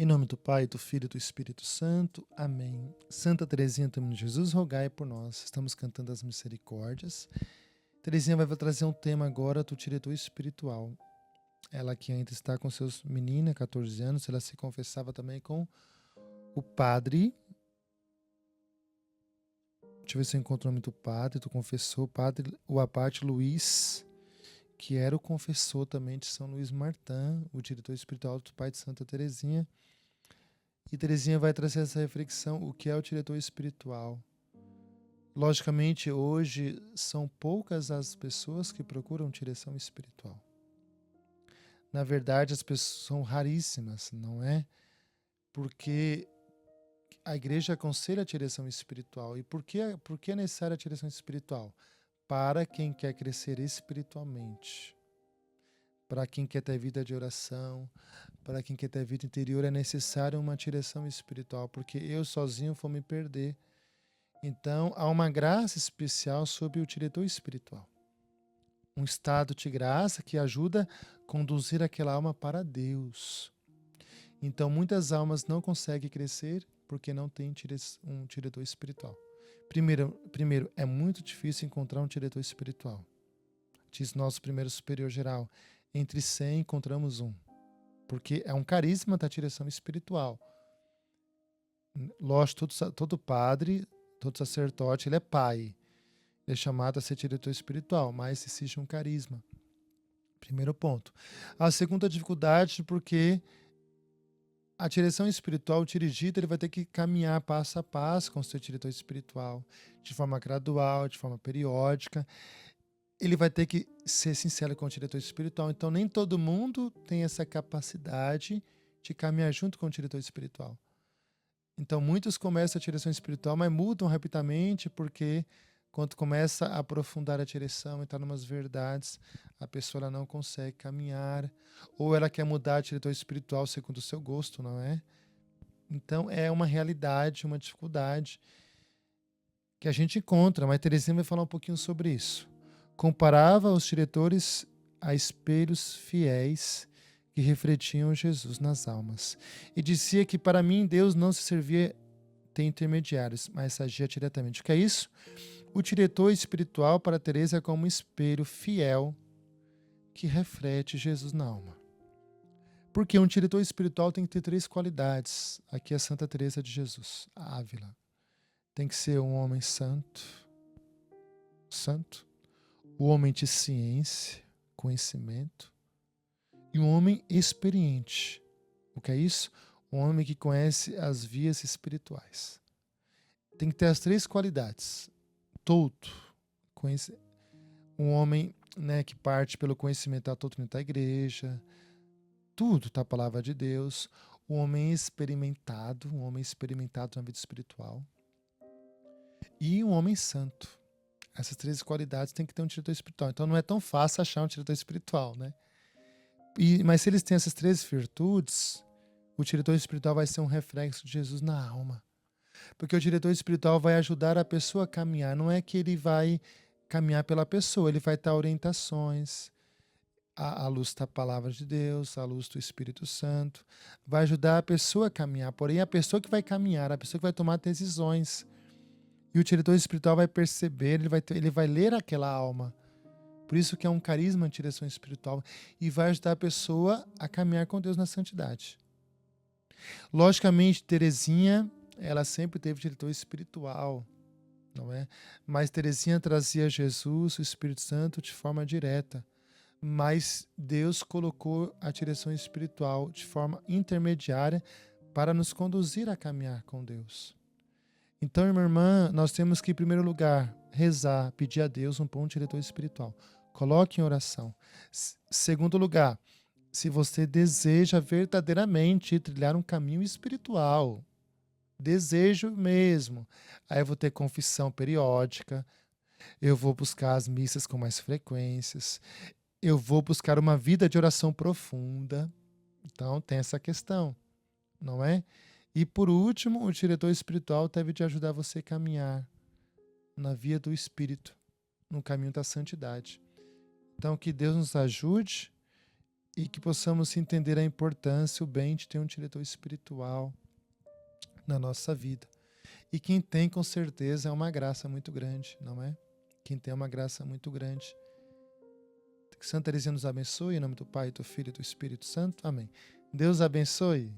Em nome do Pai, do Filho e do Espírito Santo. Amém. Santa Teresinha do Menino Jesus, rogai por nós. Estamos cantando as misericórdias. Teresinha vai trazer um tema agora do diretor espiritual. Ela que ainda está com seus meninos, 14 anos, ela se confessava também com o padre. Deixa eu ver se eu encontro o nome do padre, do confessor, padre, o abade Luiz, que era o confessor também de São Luís Martin, o diretor espiritual do pai de Santa Teresinha. E Teresinha vai trazer essa reflexão, o que é o diretor espiritual. Logicamente, hoje são poucas as pessoas que procuram direção espiritual. Na verdade, as pessoas são raríssimas, não é? Porque a igreja aconselha a direção espiritual. E por que é necessária a direção espiritual? Para quem quer crescer espiritualmente. Para quem quer ter vida de oração, para quem quer ter vida interior, é necessário uma direção espiritual, porque eu sozinho vou me perder. Então, há uma graça especial sobre o diretor espiritual. Um estado de graça que ajuda a conduzir aquela alma para Deus. Então, muitas almas não conseguem crescer porque não tem um diretor espiritual. Primeiro, é muito difícil encontrar um diretor espiritual. Diz nosso primeiro superior geral, entre 100 encontramos um. Porque é um carisma da direção espiritual. Lógico, todo padre, todo sacerdote, ele é pai. Ele é chamado a ser diretor espiritual, mas existe um carisma. Primeiro ponto. A segunda dificuldade, porque a direção espiritual dirigida, ele vai ter que caminhar passo a passo com o seu diretor espiritual, de forma gradual, de forma periódica. Ele vai ter que ser sincero com o diretor espiritual. Então, nem todo mundo tem essa capacidade de caminhar junto com o diretor espiritual. Então, muitos começam a direção espiritual, mas mudam rapidamente, porque quando começa a aprofundar a direção e está em umas verdades, a pessoa ela não consegue caminhar, ou ela quer mudar a diretor espiritual segundo o seu gosto, não é? Então, é uma realidade, uma dificuldade que a gente encontra, mas Teresinha vai falar um pouquinho sobre isso. Comparava os diretores a espelhos fiéis que refletiam Jesus nas almas. E dizia que para mim Deus não se servia de intermediários, mas agia diretamente. O que é isso? O diretor espiritual para Teresa é como um espelho fiel que reflete Jesus na alma. Porque um diretor espiritual tem que ter 3 qualidades. Aqui é Santa Teresa de Jesus, a Ávila. Tem que ser um homem santo, o homem de ciência, conhecimento, e um homem experiente. O que é isso? Um homem que conhece as vias espirituais. Tem que ter as 3 qualidades. Um homem, né, que parte pelo conhecimento da doutrina da igreja, tudo da palavra de Deus. Um homem experimentado na vida espiritual. E um homem santo. Essas 3 qualidades tem que ter um diretor espiritual. Então não é tão fácil achar um diretor espiritual, né? Mas se eles têm essas 3 virtudes, o diretor espiritual vai ser um reflexo de Jesus na alma. Porque o diretor espiritual vai ajudar a pessoa a caminhar. Não é que ele vai caminhar pela pessoa, ele vai dar orientações à luz da palavra de Deus, à luz do Espírito Santo. Vai ajudar a pessoa a caminhar. Porém, a pessoa que vai caminhar, a pessoa que vai tomar decisões. E o diretor espiritual vai perceber, ele vai ler aquela alma. Por isso que é um carisma de direção espiritual. E vai ajudar a pessoa a caminhar com Deus na santidade. Logicamente, Teresinha, ela sempre teve diretor espiritual, não é? Mas Teresinha trazia Jesus, o Espírito Santo, de forma direta. Mas Deus colocou a direção espiritual de forma intermediária para nos conduzir a caminhar com Deus. Então, minha irmã, nós temos que, em primeiro lugar, rezar, pedir a Deus um bom diretor espiritual. Coloque em oração. Segundo lugar, se você deseja verdadeiramente trilhar um caminho espiritual, desejo mesmo, aí eu vou ter confissão periódica, eu vou buscar as missas com mais frequências, eu vou buscar uma vida de oração profunda. Então, tem essa questão, não é? E por último, o diretor espiritual deve te ajudar você a caminhar na via do Espírito, no caminho da santidade. Então, que Deus nos ajude e que possamos entender a importância, o bem de ter um diretor espiritual na nossa vida. E quem tem, com certeza, é uma graça muito grande, não é? Quem tem uma graça muito grande. Que Santa Teresinha nos abençoe, em nome do Pai, do Filho e do Espírito Santo. Amém. Deus abençoe.